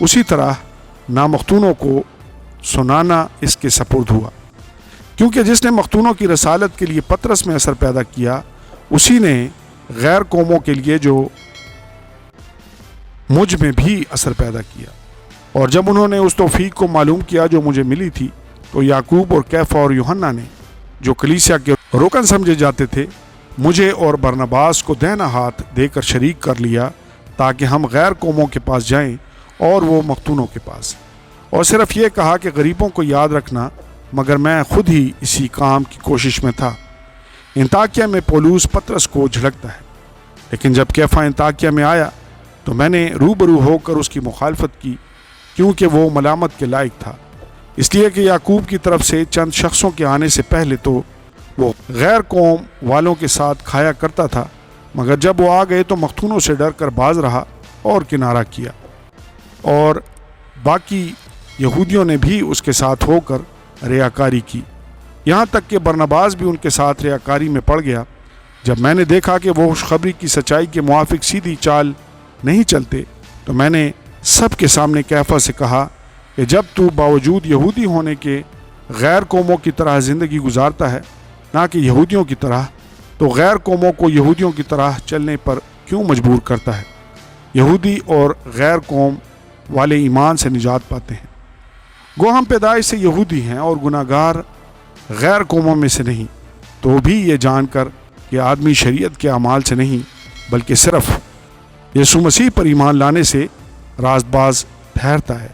اسی طرح نامختونوں کو سنانا اس کے سپرد ہوا، کیونکہ جس نے مختونوں کی رسالت کے لیے پطرس میں اثر پیدا کیا، اسی نے غیر قوموں کے لیے جو مجھ میں بھی اثر پیدا کیا۔ اور جب انہوں نے اس توفیق کو معلوم کیا جو مجھے ملی تھی، تو یعقوب اور کیفا اور یوحنا نے، جو کلیسیا کے رکن سمجھے جاتے تھے، مجھے اور برنباس کو دہنا ہاتھ دے کر شریک کر لیا، تاکہ ہم غیر قوموں کے پاس جائیں اور وہ مختونوں کے پاس۔ اور صرف یہ کہا کہ غریبوں کو یاد رکھنا، مگر میں خود ہی اسی کام کی کوشش میں تھا۔ انطاکیہ میں پولوس پطرس کو جھڑکتا ہے، لیکن جب کیفا انطاکیہ میں آیا تو میں نے روبرو ہو کر اس کی مخالفت کی، کیونکہ وہ ملامت کے لائق تھا، اس لیے کہ یعقوب کی طرف سے چند شخصوں کے آنے سے پہلے تو وہ غیر قوم والوں کے ساتھ کھایا کرتا تھا، مگر جب وہ آ گئے تو مختونوں سے ڈر کر باز رہا اور کنارہ کیا۔ اور باقی یہودیوں نے بھی اس کے ساتھ ہو کر ریاکاری کی، یہاں تک کہ برنباس بھی ان کے ساتھ ریاکاری میں پڑ گیا۔ جب میں نے دیکھا کہ وہ خوشخبری کی سچائی کے موافق سیدھی چال نہیں چلتے، تو میں نے سب کے سامنے کیفا سے کہا کہ جب تو باوجود یہودی ہونے کے غیر قوموں کی طرح زندگی گزارتا ہے، نہ کہ یہودیوں کی طرح، تو غیر قوموں کو یہودیوں کی طرح چلنے پر کیوں مجبور کرتا ہے؟ یہودی اور غیر قوم والے ایمان سے نجات پاتے ہیں۔ گو ہم پیدائش سے یہودی ہیں اور گناہ گار غیر قوموں میں سے نہیں، تو بھی یہ جان کر کہ آدمی شریعت کے اعمال سے نہیں بلکہ صرف یسوع مسیح پر ایمان لانے سے راست باز ٹھہرتا ہے۔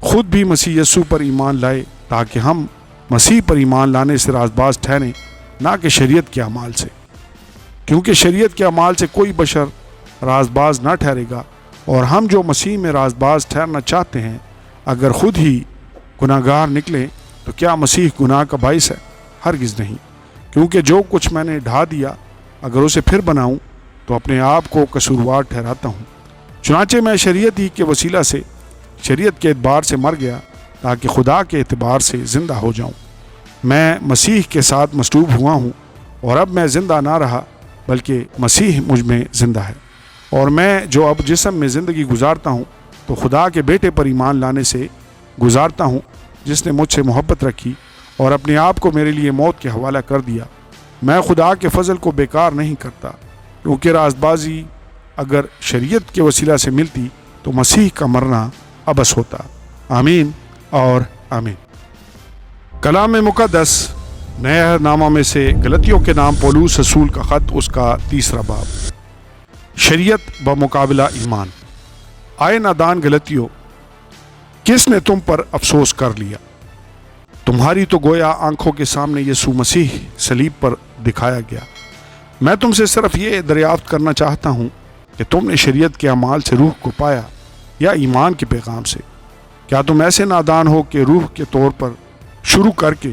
خود بھی مسیح یسوع پر ایمان لائے تاکہ ہم مسیح پر ایمان لانے سے راست باز ٹھہریں، نہ کہ شریعت کے اعمال سے، کیونکہ شریعت کے اعمال سے کوئی بشر راست باز نہ ٹھہرے گا۔ اور ہم جو مسیح میں راست باز ٹھہرنا چاہتے ہیں، اگر خود ہی گناہ گار نکلیں تو کیا مسیح گناہ کا باعث ہے؟ ہرگز نہیں، کیونکہ جو کچھ میں نے ڈھا دیا اگر اسے پھر بناؤں تو اپنے آپ کو قصوروار ٹھہراتا ہوں۔ چنانچہ میں شریعت ہی کے وسیلہ سے، شریعت کے اعتبار سے مر گیا تاکہ خدا کے اعتبار سے زندہ ہو جاؤں۔ میں مسیح کے ساتھ مصلوب ہوا ہوں، اور اب میں زندہ نہ رہا بلکہ مسیح مجھ میں زندہ ہے۔ اور میں جو اب جسم میں زندگی گزارتا ہوں تو خدا کے بیٹے پر ایمان لانے سے گزارتا ہوں، جس نے مجھ سے محبت رکھی اور اپنے آپ کو میرے لیے موت کے حوالہ کر دیا۔ میں خدا کے فضل کو بیکار نہیں کرتا، کیونکہ راست بازی اگر شریعت کے وسیلہ سے ملتی تو مسیح کا مرنا ابس ہوتا۔ آمین اور آمین۔ کلام مقدس نئے عہد نامہ میں سے غلطیوں کے نام پولوس رسول کا خط، اس کا 3 باب۔ شریعت بمقابلہ ایمان۔ آئے نادان غلطیوں، کس نے تم پر افسوس کر لیا؟ تمہاری تو گویا آنکھوں کے سامنے یسوع مسیح صلیب پر دکھایا گیا۔ میں تم سے صرف یہ دریافت کرنا چاہتا ہوں کہ تم نے شریعت کے اعمال سے روح کو پایا یا ایمان کے پیغام سے؟ کیا تم ایسے نادان ہو کہ روح کے طور پر شروع کر کے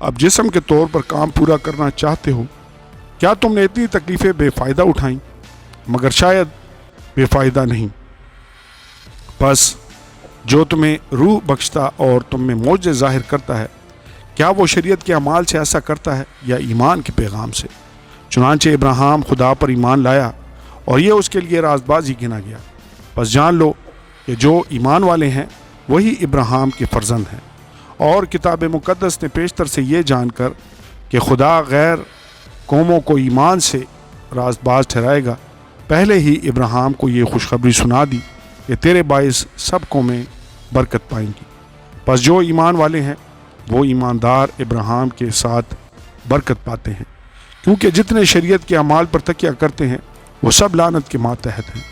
اب جسم کے طور پر کام پورا کرنا چاہتے ہو؟ کیا تم نے اتنی تکلیفیں بے فائدہ اٹھائیں؟ مگر شاید بے فائدہ نہیں۔ بس جو تمہیں روح بخشتا اور تم میں معجزے ظاہر کرتا ہے، کیا وہ شریعت کے اعمال سے ایسا کرتا ہے یا ایمان کے پیغام سے؟ چنانچہ ابراہیم خدا پر ایمان لایا اور یہ اس کے لیے راست بازی گنا گیا۔ بس جان لو کہ جو ایمان والے ہیں وہی ابراہیم کے فرزند ہیں۔ اور کتاب مقدس نے پیشتر سے یہ جان کر کہ خدا غیر قوموں کو ایمان سے راست باز ٹھہرائے گا، پہلے ہی ابراہیم کو یہ خوشخبری سنا دی کہ تیرے باعث سب قومیں برکت پائیں گی۔ بس جو ایمان والے ہیں وہ ایماندار ابراہیم کے ساتھ برکت پاتے ہیں، کیونکہ جتنے شریعت کے اعمال پر تکیہ کرتے ہیں وہ سب لعنت کے ماتحت ہیں۔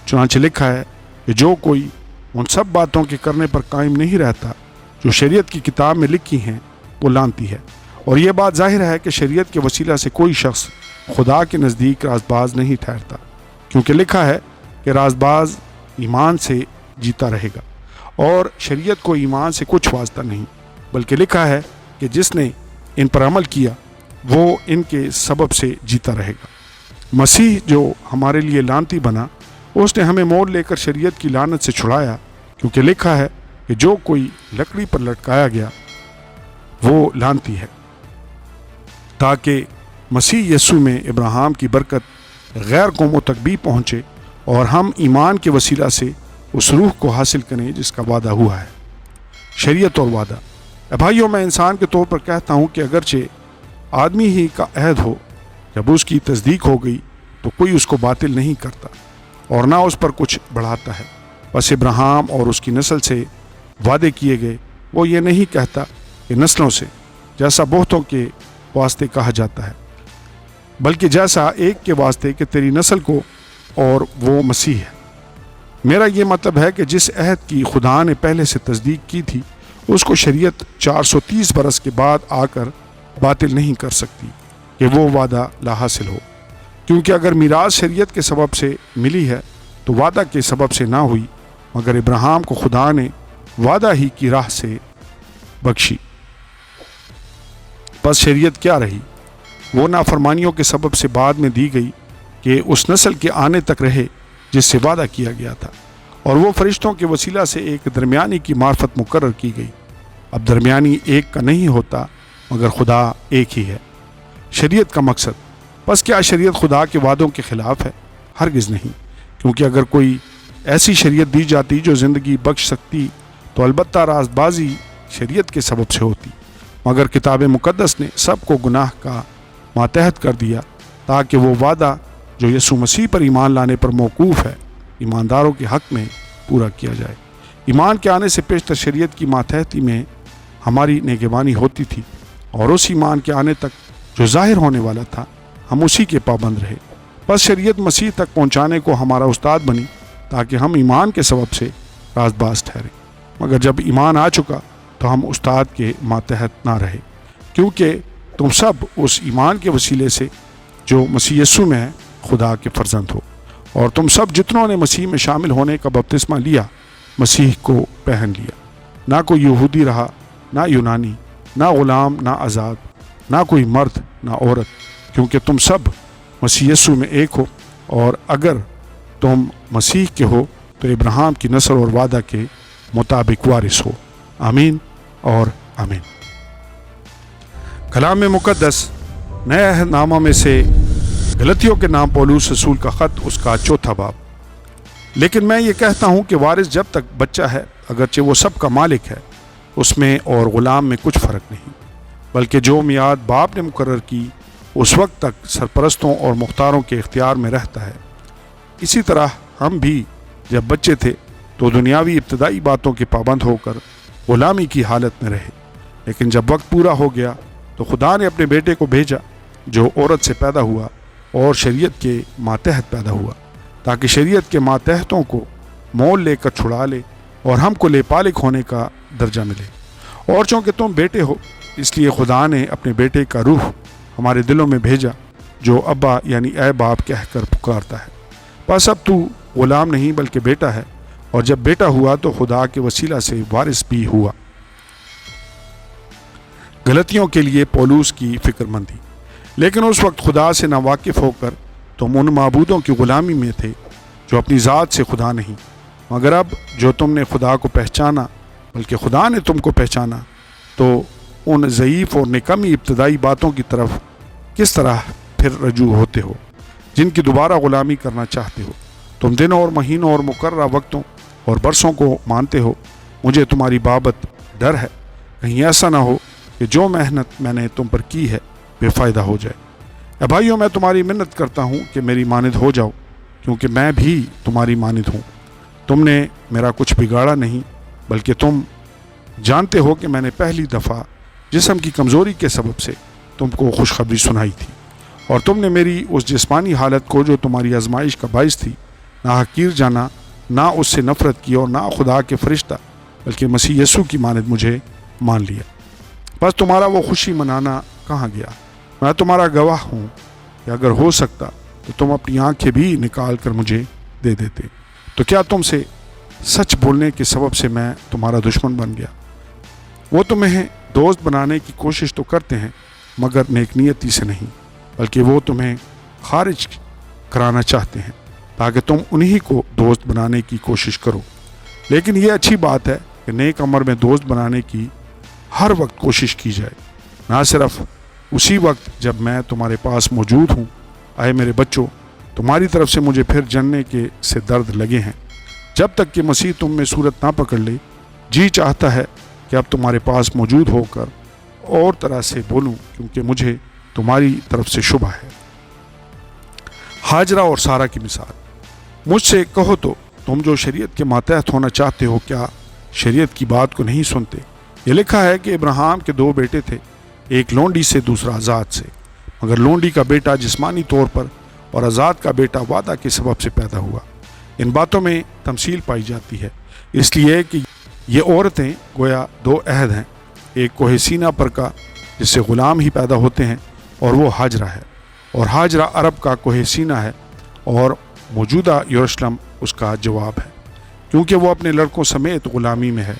چنانچہ لکھا ہے کہ جو کوئی ان سب باتوں کے کرنے پر قائم نہیں رہتا جو شریعت کی کتاب میں لکھی ہیں، وہ لعنتی ہے۔ اور یہ بات ظاہر ہے کہ شریعت کے وسیلہ سے کوئی شخص خدا کے نزدیک راست باز نہیں ٹھہرتا، کیونکہ لکھا ہے کہ راست باز ایمان سے جیتا رہے گا، اور شریعت کو ایمان سے کچھ واسطہ نہیں، بلکہ لکھا ہے کہ جس نے ان پر عمل کیا وہ ان کے سبب سے جیتا رہے گا۔ مسیح جو ہمارے لیے لعنتی بنا، اس نے ہمیں مول لے کر شریعت کی لعنت سے چھڑایا، کیونکہ لکھا ہے کہ جو کوئی لکڑی پر لٹکایا گیا وہ لعنتی ہے، تاکہ مسیح یسوع میں ابراہیم کی برکت غیر قوموں تک بھی پہنچے اور ہم ایمان کے وسیلہ سے اس روح کو حاصل کریں جس کا وعدہ ہوا ہے۔ شریعت اور وعدہ۔ بھائیوں، میں انسان کے طور پر کہتا ہوں کہ اگرچہ آدمی ہی کا عہد ہو، جب اس کی تصدیق ہو گئی تو کوئی اس کو باطل نہیں کرتا اور نہ اس پر کچھ بڑھاتا ہے۔ بس ابراہیم اور اس کی نسل سے وعدے کیے گئے، وہ یہ نہیں کہتا کہ نسلوں سے، جیسا بہتوں کے واسطے کہا جاتا ہے، بلکہ جیسا ایک کے واسطے کہ تیری نسل کو، اور وہ مسیح ہے۔ میرا یہ مطلب ہے کہ جس عہد کی خدا نے پہلے سے تصدیق کی تھی، اس کو شریعت 430 برس کے بعد آ کر باطل نہیں کر سکتی کہ وہ وعدہ لا حاصل ہو، کیونکہ اگر میراث شریعت کے سبب سے ملی ہے تو وعدہ کے سبب سے نہ ہوئی، مگر ابراہیم کو خدا نے وعدہ ہی کی راہ سے بخشی۔ پس شریعت کیا رہی؟ وہ نافرمانیوں کے سبب سے بعد میں دی گئی کہ اس نسل کے آنے تک رہے جس سے وعدہ کیا گیا تھا، اور وہ فرشتوں کے وسیلہ سے ایک درمیانی کی معرفت مقرر کی گئی۔ اب درمیانی ایک کا نہیں ہوتا، مگر خدا ایک ہی ہے۔ شریعت کا مقصد۔ پس کیا شریعت خدا کے وعدوں کے خلاف ہے؟ ہرگز نہیں، کیونکہ اگر کوئی ایسی شریعت دی جاتی جو زندگی بخش سکتی تو البتہ راست بازی شریعت کے سبب سے ہوتی، مگر کتاب مقدس نے سب کو گناہ کا ماتحت کر دیا تاکہ وہ وعدہ جو یسوع مسیح پر ایمان لانے پر موقوف ہے، ایمانداروں کے حق میں پورا کیا جائے۔ ایمان کے آنے سے پیشتر شریعت کی ماتحتی میں ہماری نگہبانی ہوتی تھی، اور اس ایمان کے آنے تک جو ظاہر ہونے والا تھا ہم اسی کے پابند رہے۔ بس شریعت مسیح تک پہنچانے کو ہمارا استاد بنی تاکہ ہم ایمان کے سبب سے راست باز ٹھہرے، مگر جب ایمان آ چکا تو ہم استاد کے ماتحت نہ رہے، کیونکہ تم سب اس ایمان کے وسیلے سے جو مسیح یسوع میں ہے خدا کے فرزند ہو، اور تم سب جتنوں نے مسیح میں شامل ہونے کا بپتسمہ لیا مسیح کو پہن لیا۔ نہ کوئی یہودی رہا، نہ یونانی، نہ غلام، نہ آزاد، نہ کوئی مرد نہ عورت، کیونکہ تم سب مسیح یسوع میں ایک ہو، اور اگر تم مسیح کے ہو تو ابراہیم کی نسل اور وعدہ کے مطابق وارث ہو۔ آمین اور آمین۔ کلام مقدس نئے عہد نامہ میں سے غلطیوں کے نام پولوس رسول کا خط، اس کا 4 باب۔ لیکن میں یہ کہتا ہوں کہ وارث جب تک بچہ ہے، اگرچہ وہ سب کا مالک ہے، اس میں اور غلام میں کچھ فرق نہیں، بلکہ جو میعاد باپ نے مقرر کی اس وقت تک سرپرستوں اور مختاروں کے اختیار میں رہتا ہے۔ اسی طرح ہم بھی جب بچے تھے تو دنیاوی ابتدائی باتوں کے پابند ہو کر غلامی کی حالت میں رہے، لیکن جب وقت پورا ہو گیا تو خدا نے اپنے بیٹے کو بھیجا جو عورت سے پیدا ہوا اور شریعت کے ماتحت پیدا ہوا، تاکہ شریعت کے ماتحتوں کو مول لے کر چھڑا لے اور ہم کو لے پالک ہونے کا درجہ ملے۔ اور چونکہ تم بیٹے ہو، اس لیے خدا نے اپنے بیٹے کا روح ہمارے دلوں میں بھیجا، جو ابا یعنی اے باپ کہہ کر پکارتا ہے۔ بس اب تو غلام نہیں بلکہ بیٹا ہے، اور جب بیٹا ہوا تو خدا کے وسیلہ سے وارث بھی ہوا۔ غلطیوں کے لیے پولوس کی فکر مندی۔ لیکن اس وقت خدا سے ناواقف ہو کر تم ان معبودوں کی غلامی میں تھے جو اپنی ذات سے خدا نہیں، مگر اب جو تم نے خدا کو پہچانا بلکہ خدا نے تم کو پہچانا، تو ان ضعیف اور نکمی ابتدائی باتوں کی طرف کس طرح پھر رجوع ہوتے ہو جن کی دوبارہ غلامی کرنا چاہتے ہو۔ تم دنوں اور مہینوں اور مقررہ وقتوں اور برسوں کو مانتے ہو۔ مجھے تمہاری بابت ڈر ہے، کہیں ایسا نہ ہو کہ جو محنت میں نے تم پر کی ہے بے فائدہ ہو جائے۔ اے بھائیوں، میں تمہاری منت کرتا ہوں کہ میری مانند ہو جاؤ، کیونکہ میں بھی تمہاری مانند ہوں۔ تم نے میرا کچھ بگاڑا نہیں، بلکہ تم جانتے ہو کہ میں نے پہلی دفعہ جسم کی کمزوری کے سبب سے تم کو خوشخبری سنائی تھی، اور تم نے میری اس جسمانی حالت کو جو تمہاری آزمائش کا باعث تھی نہ حقیر جانا، نہ اس سے نفرت کی، اور نہ خدا کے فرشتہ بلکہ مسیح یسوع کی مانند مجھے مان لیا۔ بس تمہارا وہ خوشی منانا کہاں گیا؟ میں تمہارا گواہ ہوں کہ اگر ہو سکتا تو تم اپنی آنکھیں بھی نکال کر مجھے دے دیتے۔ تو کیا تم سے سچ بولنے کے سبب سے میں تمہارا دشمن بن گیا؟ وہ تمہیں دوست بنانے کی کوشش تو کرتے ہیں، مگر نیک نیتی سے نہیں، بلکہ وہ تمہیں خارج کرانا چاہتے ہیں تاکہ تم انہی کو دوست بنانے کی کوشش کرو۔ لیکن یہ اچھی بات ہے کہ نیک عمر میں دوست بنانے کی ہر وقت کوشش کی جائے، نہ صرف اسی وقت جب میں تمہارے پاس موجود ہوں۔ اے میرے بچوں، تمہاری طرف سے مجھے پھر جننے کے سے درد لگے ہیں، جب تک کہ مسیح تم میں صورت نہ پکڑ لے، جی چاہتا ہے کہ اب تمہارے پاس موجود ہو کر اور طرح سے بولوں، کیونکہ مجھے تمہاری طرف سے شبہ ہے۔ ہاجرہ اور سارہ کی مثال۔ مجھ سے کہو تو تم جو شریعت کے ماتحت ہونا چاہتے ہو، کیا شریعت کی بات کو نہیں سنتے؟ یہ لکھا ہے کہ ابراہیم کے 2 بیٹے تھے، ایک لونڈی سے دوسرا آزاد سے، مگر لونڈی کا بیٹا جسمانی طور پر اور آزاد کا بیٹا وعدہ کے سبب سے پیدا ہوا۔ ان باتوں میں تمثیل پائی جاتی ہے، اس لیے کہ یہ عورتیں گویا 2 عہد ہیں، ایک کوہ سینا پر کا جس سے غلام ہی پیدا ہوتے ہیں، اور وہ ہاجرہ ہے، اور ہاجرہ عرب کا کوہ سینا ہے، اور موجودہ یروشلم اس کا جواب ہے، کیونکہ وہ اپنے لڑکوں سمیت غلامی میں ہے،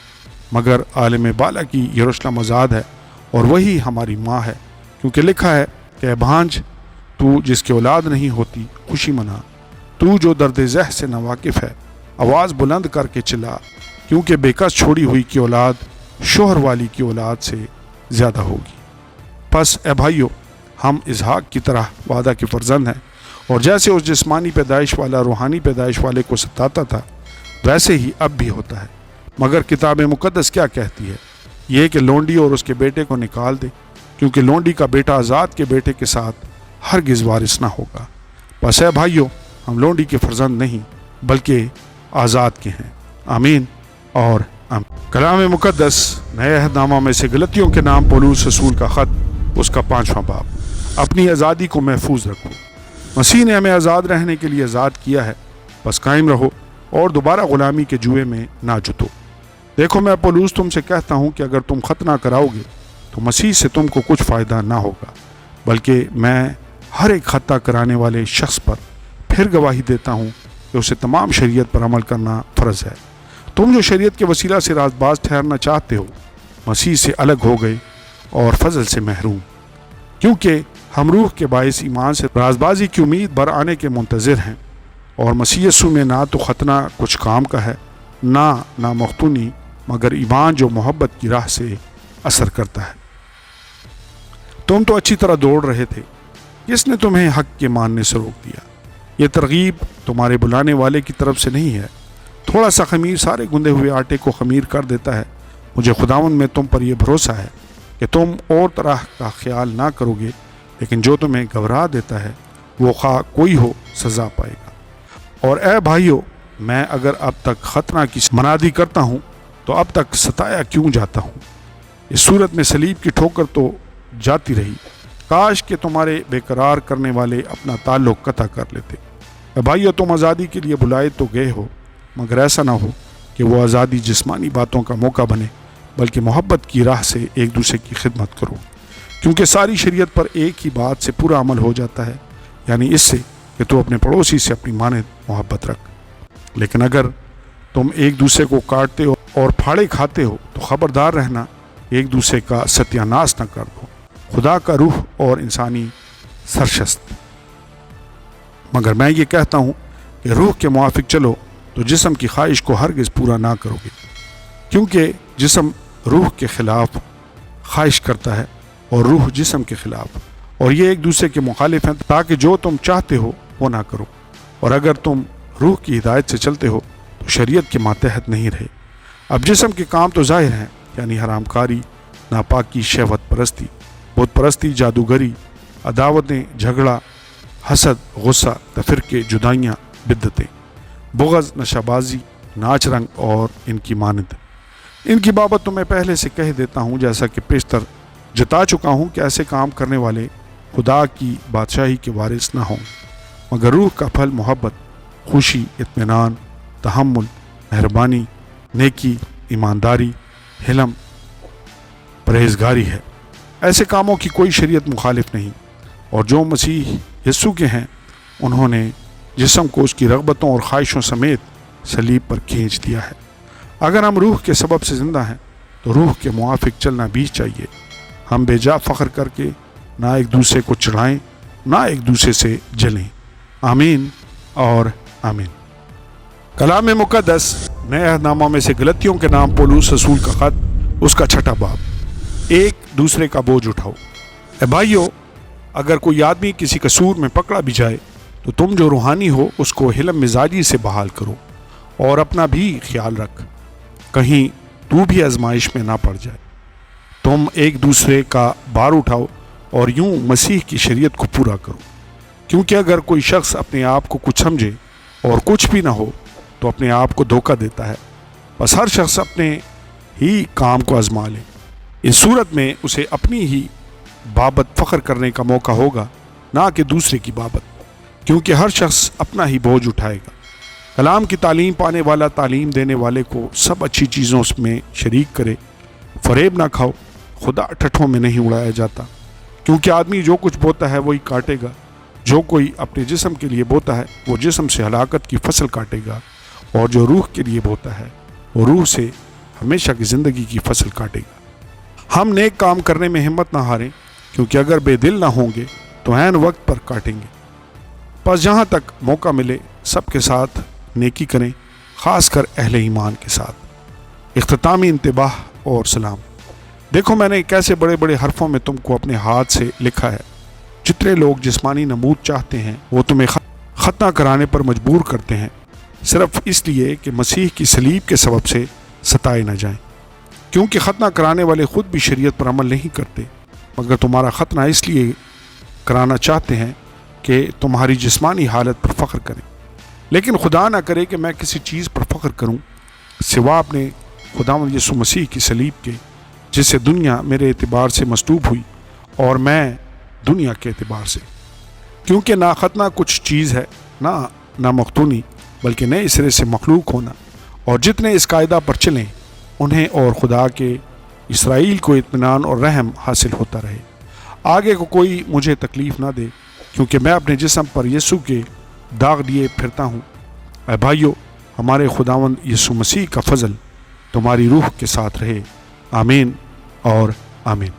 مگر عالم بالا کی یروشلم آزاد ہے، اور وہی ہماری ماں ہے، کیونکہ لکھا ہے کہ اے بھانج، تو جس کی اولاد نہیں ہوتی خوشی منا، تو جو درد ذہ سے ناواقف ہے آواز بلند کر کے چلا، کیونکہ بےکس چھوڑی ہوئی کی اولاد شوہر والی کی اولاد سے زیادہ ہوگی۔ پس اے بھائیو، ہم اسحاق کی طرح وعدہ کے فرزند ہیں، اور جیسے اس جسمانی پیدائش والا روحانی پیدائش والے کو ستاتا تھا، ویسے ہی اب بھی ہوتا ہے۔ مگر کتاب مقدس کیا کہتی ہے؟ یہ کہ لونڈی اور اس کے بیٹے کو نکال دے، کیونکہ لونڈی کا بیٹا آزاد کے بیٹے کے ساتھ ہرگز وارث نہ ہوگا۔ پس اے بھائیو، ہم لونڈی کے فرزند نہیں بلکہ آزاد کے ہیں۔ آمین اور آمین۔ کلام مقدس نئے عہد نامہ میں سے غلطیوں کے نام پولس رسول کا خط، اس کا 5واں باب۔ اپنی آزادی کو محفوظ رکھو۔ مسیح نے ہمیں آزاد رہنے کے لیے آزاد کیا ہے، بس قائم رہو اور دوبارہ غلامی کے جوئے میں نہ جتو۔ دیکھو، میں پولس تم سے کہتا ہوں کہ اگر تم ختنہ کراؤ گے تو مسیح سے تم کو کچھ فائدہ نہ ہوگا، بلکہ میں ہر ایک خطہ کرانے والے شخص پر پھر گواہی دیتا ہوں کہ اسے تمام شریعت پر عمل کرنا فرض ہے۔ تم جو شریعت کے وسیلہ سے راز باز ٹھہرنا چاہتے ہو، مسیح سے الگ ہو گئے اور فضل سے محروم، کیونکہ ہم روح کے باعث ایمان سے رازبازی کی امید بر آنے کے منتظر ہیں، اور مسیح یسوع میں نہ تو ختنہ کچھ کام کا ہے، نہ مختونی، مگر ایمان جو محبت کی راہ سے اثر کرتا ہے۔ تم تو اچھی طرح دوڑ رہے تھے، کس نے تمہیں حق کے ماننے سے روک دیا؟ یہ ترغیب تمہارے بلانے والے کی طرف سے نہیں ہے۔ تھوڑا سا خمیر سارے گندے ہوئے آٹے کو خمیر کر دیتا ہے۔ مجھے خداوند میں تم پر یہ بھروسہ ہے کہ تم اور طرح کا خیال نہ کرو گے، لیکن جو تمہیں گھبرا دیتا ہے وہ خواہ کوئی ہو سزا پائے گا۔ اور اے بھائیو، میں اگر اب تک ختنہ کی منادی کرتا ہوں تو اب تک ستایا کیوں جاتا ہوں؟ اس صورت میں صلیب کی ٹھوکر تو جاتی رہی، کاش کہ تمہارے بے قرار کرنے والے اپنا تعلق قطع کر لیتے۔ اے بھائیو، تم آزادی کے لیے بلائے تو گئے ہو، مگر ایسا نہ ہو کہ وہ آزادی جسمانی باتوں کا موقع بنے، بلکہ محبت کی راہ سے ایک دوسرے کی خدمت کرو، کیونکہ ساری شریعت پر ایک ہی بات سے پورا عمل ہو جاتا ہے، یعنی اس سے کہ تو اپنے پڑوسی سے اپنی مانند محبت رکھ۔ لیکن اگر تم ایک دوسرے کو کاٹتے ہو اور پھاڑے کھاتے ہو تو خبردار رہنا ایک دوسرے کا ستیہ ناش نہ کر دو۔ خدا کا روح اور انسانی سرشست۔ مگر میں یہ کہتا ہوں کہ روح کے موافق چلو تو جسم کی خواہش کو ہرگز پورا نہ کرو گے، کیونکہ جسم روح کے خلاف خواہش کرتا ہے اور روح جسم کے خلاف، اور یہ ایک دوسرے کے مخالف ہیں، تاکہ جو تم چاہتے ہو وہ نہ کرو۔ اور اگر تم روح کی ہدایت سے چلتے ہو تو شریعت کے ماتحت نہیں رہے۔ اب جسم کے کام تو ظاہر ہیں، یعنی حرام کاری، ناپاکی، شہوت پرستی، بت پرستی، جادوگری، عداوتیں، جھگڑا، حسد، غصہ، تفرقے، جدائیاں، بدعتیں، بغض، نشہ بازی، ناچ رنگ اور ان کی مانند۔ ان کی بابت تو میں پہلے سے کہہ دیتا ہوں، جیسا کہ پیشتر جتا چکا ہوں کہ ایسے کام کرنے والے خدا کی بادشاہی کے وارث نہ ہوں۔ مگر روح کا پھل محبت، خوشی، اطمینان، تحمل، مہربانی، نیکی، ایمانداری، حلم، پرہیزگاری ہے۔ ایسے کاموں کی کوئی شریعت مخالف نہیں، اور جو مسیح یسوع کے ہیں انہوں نے جسم کو اس کی رغبتوں اور خواہشوں سمیت صلیب پر کھینچ دیا ہے۔ اگر ہم روح کے سبب سے زندہ ہیں تو روح کے موافق چلنا بھی چاہیے۔ ہم بے جا فخر کر کے نہ ایک دوسرے کو چڑھائیں، نہ ایک دوسرے سے جلیں۔ آمین اور آمین۔ کلام مقدس نئے عہد نامہ میں سے غلطیوں کے نام پولس رسول کا خط، اس کا 6واں باب۔ ایک دوسرے کا بوجھ اٹھاؤ۔ اے بھائیو، اگر کوئی آدمی کسی قصور میں پکڑا بھی جائے تو تم جو روحانی ہو اس کو حلم مزاجی سے بحال کرو، اور اپنا بھی خیال رکھ، کہیں تو بھی آزمائش میں نہ پڑ جائے۔ تم ایک دوسرے کا بار اٹھاؤ اور یوں مسیح کی شریعت کو پورا کرو، کیونکہ اگر کوئی شخص اپنے آپ کو کچھ سمجھے اور کچھ بھی نہ ہو تو اپنے آپ کو دھوکہ دیتا ہے۔ بس ہر شخص اپنے ہی کام کو آزما لے، اس صورت میں اسے اپنی ہی بابت فخر کرنے کا موقع ہوگا، نہ کہ دوسرے کی بابت، کیونکہ ہر شخص اپنا ہی بوجھ اٹھائے گا۔ کلام کی تعلیم پانے والا تعلیم دینے والے کو سب اچھی چیزوں میں شریک کرے۔ فریب نہ کھاؤ، خدا ٹھٹھوں میں نہیں اڑایا جاتا، کیونکہ آدمی جو کچھ بوتا ہے وہی کاٹے گا۔ جو کوئی اپنے جسم کے لیے بوتا ہے وہ جسم سے ہلاکت کی فصل کاٹے گا، اور جو روح کے لیے بوتا ہے وہ روح سے ہمیشہ کی زندگی کی فصل کاٹے گا۔ ہم نیک کام کرنے میں ہمت نہ ہاریں، کیونکہ اگر بے دل نہ ہوں گے تو عین وقت پر کاٹیں گے۔ بس جہاں تک موقع ملے سب کے ساتھ نیکی کریں، خاص کر اہل ایمان کے ساتھ۔ اختتامی انتباہ اور سلام۔ دیکھو میں نے کیسے بڑے بڑے حرفوں میں تم کو اپنے ہاتھ سے لکھا ہے۔ جتنے لوگ جسمانی نمود چاہتے ہیں وہ تمہیں ختنہ کرانے پر مجبور کرتے ہیں، صرف اس لیے کہ مسیح کی صلیب کے سبب سے ستائے نہ جائیں، کیونکہ ختنہ کرانے والے خود بھی شریعت پر عمل نہیں کرتے، مگر تمہارا ختنہ اس لیے کرانا چاہتے ہیں کہ تمہاری جسمانی حالت پر فخر کریں۔ لیکن خدا نہ کرے کہ میں کسی چیز پر فخر کروں سوا اپنے خداوند یسوع مسیح کی صلیب کے، جس سے دنیا میرے اعتبار سے مصلوب ہوئی اور میں دنیا کے اعتبار سے۔ کیونکہ نہ ختنہ کچھ چیز ہے، نہ مختونی، بلکہ نئے سرے سے مخلوق ہونا، اور جتنے اس قاعدہ پر چلیں انہیں اور خدا کے اسرائیل کو اطمینان اور رحم حاصل ہوتا رہے۔ آگے کو کوئی مجھے تکلیف نہ دے، کیونکہ میں اپنے جسم پر یسوع کے داغ لیے پھرتا ہوں۔ اے بھائیو، ہمارے خداوند یسوع مسیح کا فضل تمہاری روح کے ساتھ رہے۔ آمین اور آمین۔